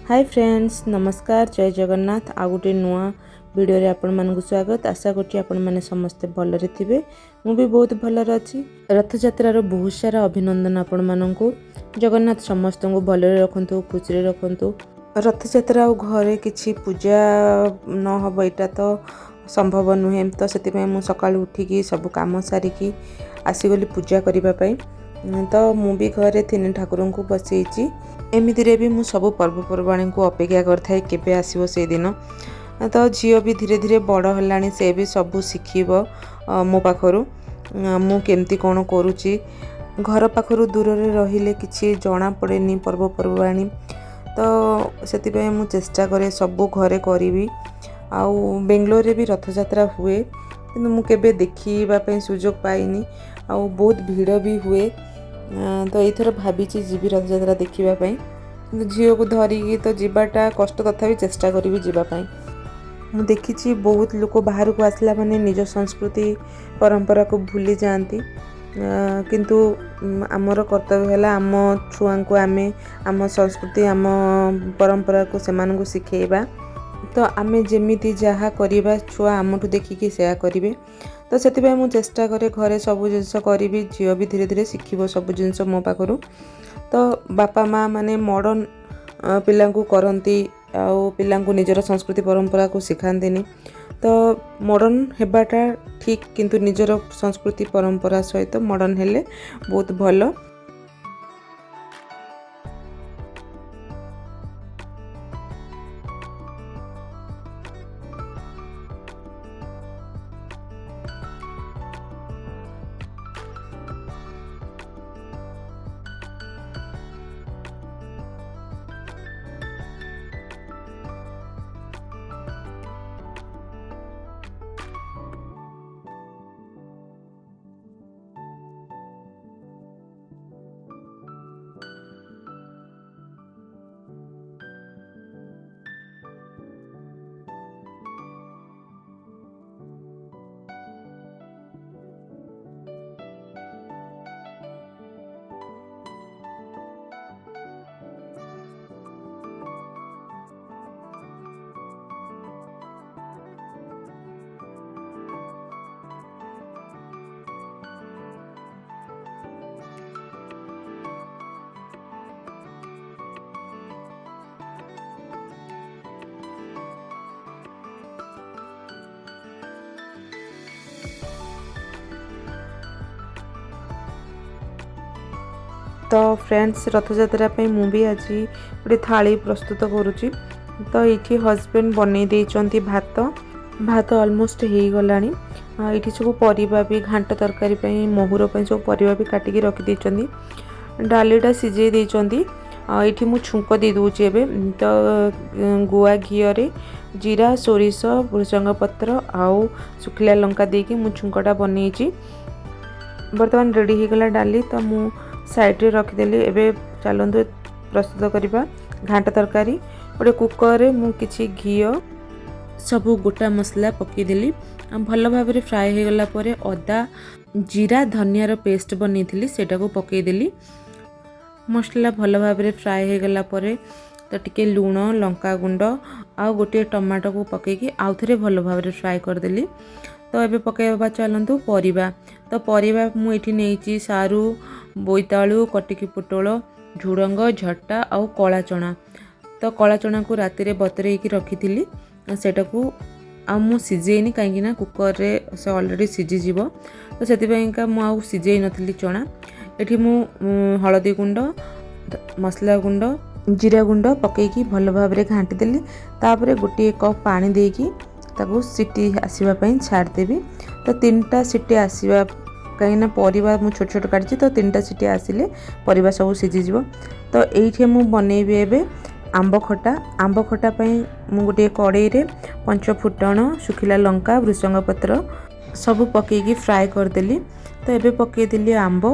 Hi friends नमस्कार जय जगन्नाथ आ गोटे नुआ वीडियो रे आपण मानक स्वागत। आशा करछि आपण माने समस्त भलरे थिबे। मु भी बहुत भलरे अछि। रथ यात्रा रो बहुत सारा अभिनंदन आपण मानकु। जगन्नाथ समस्त को भलरे रखंतु, खुशी रे रखंतु। रथ यात्रा और घरे किछि पूजा न हबो एटा तो संभव नुहे, तो सेति पय मु सकाळ उठिकी सब काम सारिकी आसी गली पूजा करिबा पय। तो मु भी घरे तीन ठाकुर को बसैची। एमितिरे भी मु सब पर्वपर्वाणी को अपेक्षा करथाए केबे आसीबो से दिन। तो झियो भी धीरे धीरे बड़ हलानी, से भी सब शिखिबो मो पाखरु मु केमती कोन करूची। घर पाखरु दूर रे रहिले किछि जणा पड़ेनी पर्वपर्वाणी, तो सेति पय मु चेष्टा करे सब घरे करिवि। आउ बेंगलोर रे भी रथ यात्रा हुए, किंतु मु केबे देखिबा पय सुजोग पाइनी। आउ बहुत भीड़ भी हुए, तो एथर भाबीची जीवी रथ यात्रा देखिबा पय। झियो को धरिकी तो जीवाटा कष्ट, तथापि चेष्टा करिवि जीवा पय। मु देखिछि बहुत लोक बाहर को आसला माने निज संस्कृति परंपरा को भूली जाती, किंतु आमर कर्तव्य है आम छुआ को आमे आम संस्कृति आम परंपरा को सेमान को शिखेबा। तो आमे जेमिति जहा करिबा छुआ आमठु देखिकी सेया करिवे। तो सेति पय मु चेष्टा करे घरे सब जिनस करिवि। झियो भी धीरे धीरे शिखिबो सब जिनस मो पाखरु। तो बापा माँ माने मॉडर्न पिला को करती, आउ पिला को निजर संस्कृति परंपरा को शिखांतिनी। तो मॉडर्न हेबाटा ठीक, किंतु निजर संस्कृति परंपरा सहित मॉडर्न हेले बहुत भलो। तो फ्रेंड्स रथ यात्रा पे मु भी आज गोटे थाली प्रस्तुत करुच्ची। तो ये हजबैंड बनै देइचंती भात भात ऑलमोस्ट हो गलानी। ये सब परिबा भी घांट तरकारी पे महुर पे सब परिबा भी काटिकी रखी देइचंती। डालीटा सिझे देइचंती। ये मु छुंक दे दूची एबे। तो गुआ घियो रे जीरा सोरिष भृषंग पत्र आउ सुखिला लंका देकी मु छुंकटा बनैची। बर्तमान रेडी हो गला डाली, तो मु साइड रे रखिदेली। एबे चलंतु प्रस्तुत करिबा घांट तरकारी। गोटे कुकर रे मु किछि घियो सब गोटा मसला पकेदेली। भल भाव में फ्राए हो गला परे अदा जीरा धनियार पेस्ट बनैथिली सेटा को पकेदेली। मसला भल भाव में फ्राए हो गला परे तो टिके लूण लंका गुंड आ गोटे टमाटो को पकेकी आउ थरे भल भाव में फ्राए करदेली। तो एबे पकेबा चलंतु परिबा। तो परिबा मु एठी नेइची सारू बोईतालु कटिकी पोटल झुडंग झट्टा आउ कला चना। तो कला चना को राति रे बतरेकी रखिथिली, सेटा को आ मु सिजेनी काहेकि ना कुकर रे से ऑलरेडी सिझी जीवो। तो सेति पयका मु आ सिजेई नथिली चना। एठी मु हळदी गुंड मसला गुंड जीरा गुंड पकेकी भल भाव में घांटी देली। तापरे गोटे कप पानी देकी ताको सीटी आसीबा पय छाड़ देबी। तो तीनटा सीटी आसीबा कहीं परिबा मु छोट छोट काटछि, तो तीनटा सीटी आसिले परिबा सब सिझी जीवो। तो एइठे मु बनेबी एबे आंब खटा। आंब खटा पय मु गोटे कड़ाई रे पंच फुटण सुखिला लंका भृषंग पत्र सब पकेकी फ्राए कर देली। तो एबे पके देली आंब,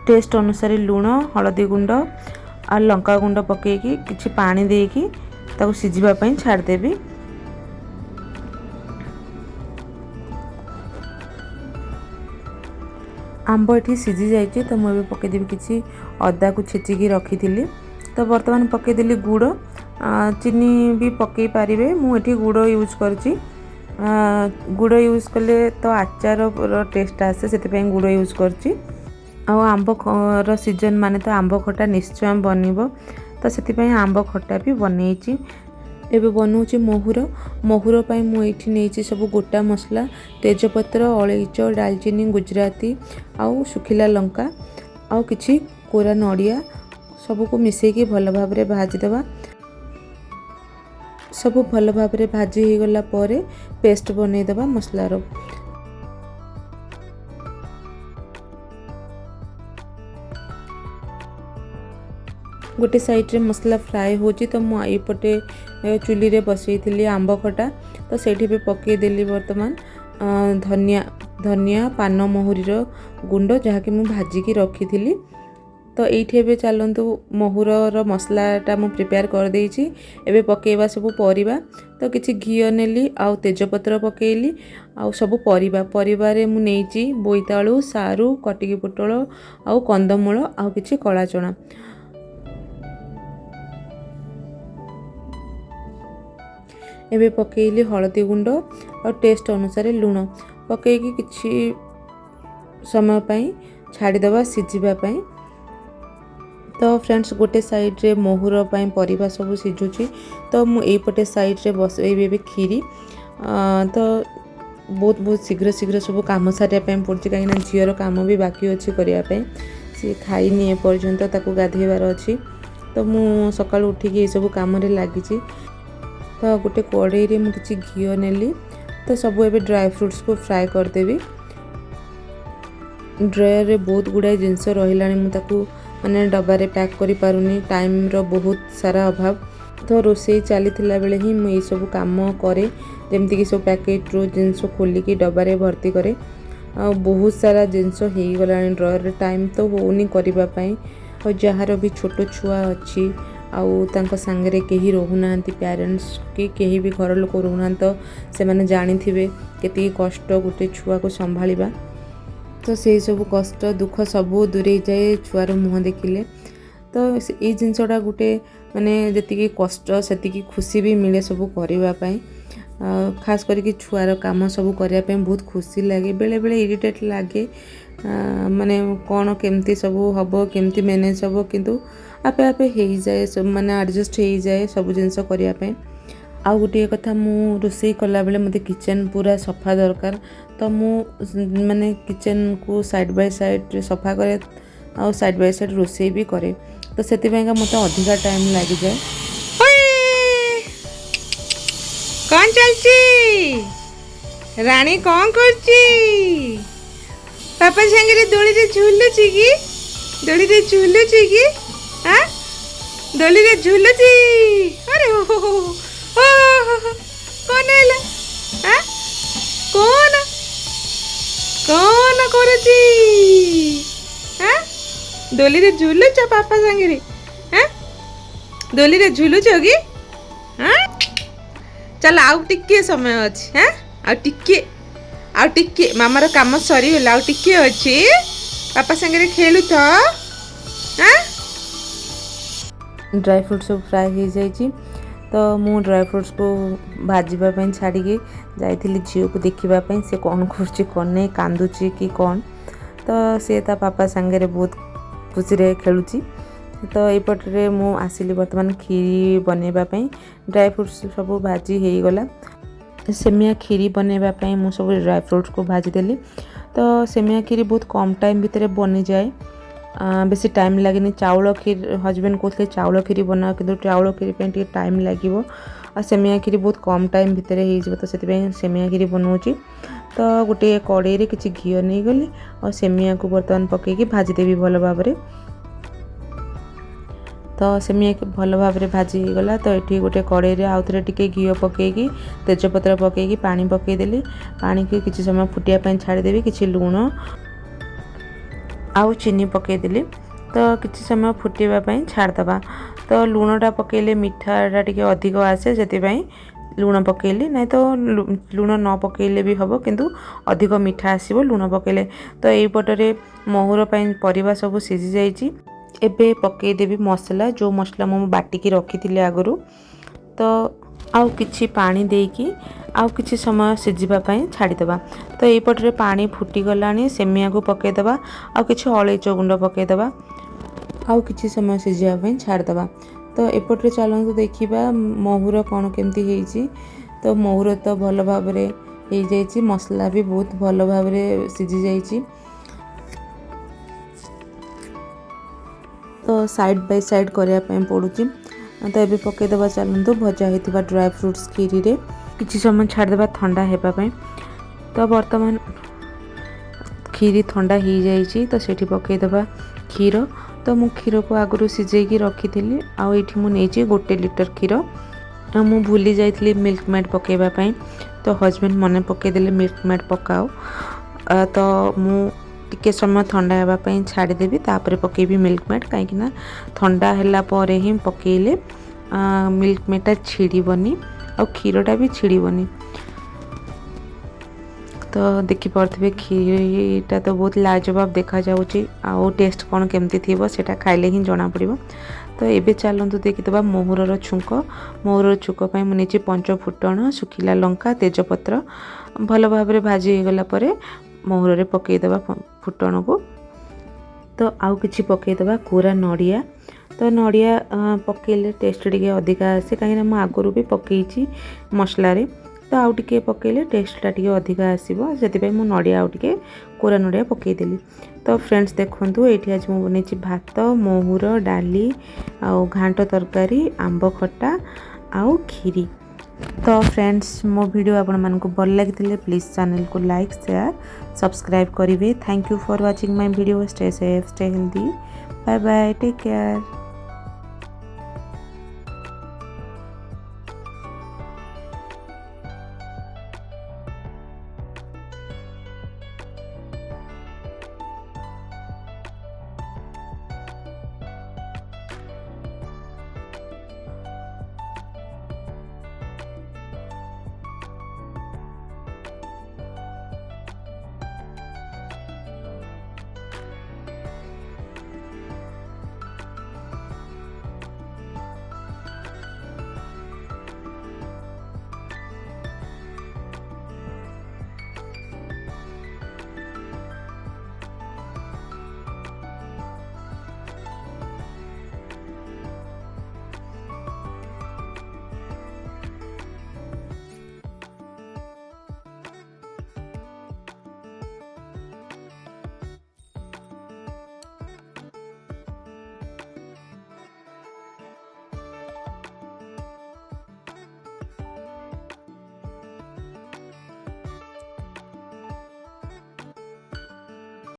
टेस्ट अनुसार लूण हळदी गुंड आ लंका गुंड पकेकी किछि पानी देकी ताको सिझिबा पय छाड़ देबी। आंब ये सीझी जाइए तो मुझे पकईदेवी किसी अदा को छेचिकी रखी थी। तो बर्तमान पकईदेली गुड़ चीनी भी पकई पारे मुझे गुड़ यूज करची गुड़ यूज कले तो आचार टेस्ट आसे से गुड़ यूज करची आंब सीजन माने तो आंब खटा निश्चय बनब तो से आंब खटा भी बनई एबे बनाऊँ महुर महुर मुझे नहीं सब गोटा मसला तेजपत्र अलैच डालचीनी गुजराती आउ सुखिला लंका आउ किछि कोरा नड़िया सबको मिसेकी भल भाव में भाजीदे सब भल भाव में भाजी हो गला परे पेस्ट बनईदे मसलार गोटे साइड रे मसला फ्राए होची तो मुझे चुली रे बसई थी आंब खटा तो सेठी भी पकईदेली बर्तमान धनिया धनिया पान महुरीर गुंड जहाँकि मुझे भाजिकी रखी थी तो ये चलतु महुरर मसलाटा मु प्रिपेयर कर देछि एबे पकेवा सब परिबा तो किछि घियो नेली आउ तेजपत्र पकेइली आउ सब परिबारे मु नेछि बोईतालु सारू कटिकी पोटल आउ कंदमूल आउ किछि कला चना एबे पकेइली हळदी गुंड और टेस्ट अनुसार लूण पकेइकी किछि समय पई छाड़ीदबा सिझिबा पई तो फ्रेंड्स गोटे साइड रे महुर पई परिबा सब सिझुची तो मु एपटे साइड रे बसैबे खीरी तो बहुत बहुत शीघ्र शीघ्र सब काम सारिया पई पड़ची कहीं झीर काम भी बाकी अच्छी करिया पई सी खाइनी ए पर्यंत ताको गाधेबार अच्छी तो मु सकाळ उठिकी ये सब काम रे लागिची तो गोटे कड़ाई रे मु किछि घियो नेली तो सब एबे ड्राई फ्रूट्स को फ्राए कर देबी ड्रायर रे बहुत गुडा जिंस रहिलानी मु ताको माने डब्बारे पैक करि पारुनी टाइम रो बहुत सारा अभाव तो रोसई चली बेले ही मुझे सब काम करे जमती कि सब पैकेट रो जिनस खोलिकी डब्बारे भर्ती करे बहुत सारा जिनस हो गला ड्रॉयर टाइम तो होनी करने और जार भी छोट छुआ अच्छी आउ तांको सांगरे केही रहूना पेरेंट्स कि केही भी घर लोक रहूना तो से माने जानी थिबे केती कष्ट गोटे छुआ को संभालिबा तो से सब कष्ट दुख सबू दूरे जाए छुआर मुँह देखिले तो ये जिनसटा गोटे माने जति कष्ट सेति खुशी भी मिले सब करने खास करके छुआर काम सब करने बहुत खुशी लगे बेले बेले इरिटेट लगे माने कौन केमती सब हम केमती मैनेज हम किंतु आपे आपे हो जाए सब माने एडजस्ट हो जाए सब जिनस करने आउ गोटे कथा मु रोसई कला बेले मते किचन पूरा सफा दरकार तो मु माने किचन को साइड बाय साइड सफा करे आउ साइड बाय साइड रोसई भी करे तो से मत अधिका टाइम लग जाए। कौन चलची रानी कौन करची पापा संगे दोली रे झुलुची कि दोली रे झुलुची कि हां दोली रे झुलुची अरे हो कौन हैला हां कौन कौन करची हां दोली रे झुलुच पापा संगे रे हां दोली रे झुलुच कि हां चल आउ टिके समय अच्छी हाँ आउ टिके मामार काम सरीगला आउ टिके अच्छी पापा संगे खेलु तो हाँ ड्राई फ्रूट सब फ्राए हो जाइए तो मु ड्राई फ्रूट्स को भाजवाई छाड़ी जाइली झील को देखापी से कौन कर कौन नहीं कांदुची कि कौन तो सी ता पापा सांगे बहुत खुशी रे खेलुची तो यपटे मु आसिली बर्तमान खीरी बनवाई ड्राई फ्रूट्स सब भाजी हो गला सेमिया खीरी बनवाई मु सब ड्राई फ्रूट्स को भाजीदेली तो सेमिया खीरी बहुत कम टाइम भितर बनी जाए बेसी टाइम लगे चाउल खीर हजबैंड कहते चाउल खीरी बना कि चाउल खीरी टाइम लगे आ सेमिया खीरी बहुत कम टाइम भितर हो तो से सेमिया खीरी बनाऊँगी तो गोटे कड़ाई रे किछि घिओ नहीं गली और सेमिया को बर्तमान पकईकी भाजीदेवी भल भाव में तो सेमिया भल भाव में भाजी गला तो ये गोटे कड़ाई रे आउ थे टिके घिओ पकईकी तेजपत्र पकईकी पानी पकईदेली पानी की किछि समय फुटिया छाड़देवी किछि लूण आउ चीनी पकईदेली तो किछि समय फुटापी छाड़दबा तो लूणटा पकईले मिठाटा टिके अधिक आसे से लूण पकईली नहीं तो लूण न पकईले भी हम किंतु अधिक मिठा आसीबो लूण पकईले तो यही पटरे महुर परिबा सब सिझी जाइए एबे पकईदेवी मसला जो मसला मु बाटिकी रखी आगरू तो आउ किछि पानी देकी आउ किछि समय सिझिबा पई छाड़ीदेबा। तो एई पटरे पानी फुटी गलानी सेमिया को पकेदेबा आउ किछि अलैच गुंड पकेदेबा आउ किछि समय सिझिबा पई छाड़ीदेबा। तो एपटरे चलंतु देखिबा महुर कोन केमती हेइची। तो महुर तो भल भाबरे हेइ जाइची, मसला भी बहुत भल भाबरे सिझी जाइची। तो साइड बाय साइड करिया पई पडुची। तो एबे पकेदेबा चलंतु भजा हेतिबा ड्राई फ्रूट्स खीरी रे किछि समय छाड़देबा ठंडा हेबा पई। तो वर्तमान खीरी ठंडा हो जाइए तो सेठी पकईदेबा क्षीर। तो मु क्षीर को आगु सिझेकी रखी आउ ये मुझे 1 लिटर क्षीर मु भूली जाइली मिल्क मेड पकईवाई। तो हजबैंड मन पकईदे मिल्क मेड पकाओ। तो मु टिके समय ठंडा होगापी छाड़देवी तापर पकेबी मिल्क मेड कहीं ठंडा है परे ही पकईले मिल्क मेडटा छिड़बनी और क्षीरटा भी छिड़बनी। तो देखिपे खीरटा तो बहुत लाजवाब देखा जाउची आउ टेस्ट कौन केमती थी सेटा खाइले ही जना पड़ो। तो एबे चलतु देखीदबा महुरर छुंक। महुरर छुंक पाई मु नेची 5 फुटण सुखिला लंका तेजपत्र भल भाबरे भाजी हो गला परे महुर रे पकईदेबा फुटण को। तो आउ किछि पकईदेबा कोरा नड़िया। तो नड़िया पकईले टेस्ट टिके अधिका आसे कहीं मु आगुरु भी पकईची मसला रे। तो आउ टिके पकईले टेस्टटा टिके अधिका आसीबो सेति मु नड़िया आउ टिके कोरा नड़िया पकईदेली। तो फ्रेंड्स देखंतु एठी आज मु बनेची भात महुर डाली आउ घांट तरकारी आंब खट्टा आउ खीरी। तो फ्रेंड्स मो वीडियो आपण मानकु भल लागिथिले प्लीज चैनल को लाइक शेयर सब्सक्राइब करिवे। Thank you for watching my video. Stay safe stay healthy. Bye bye take care.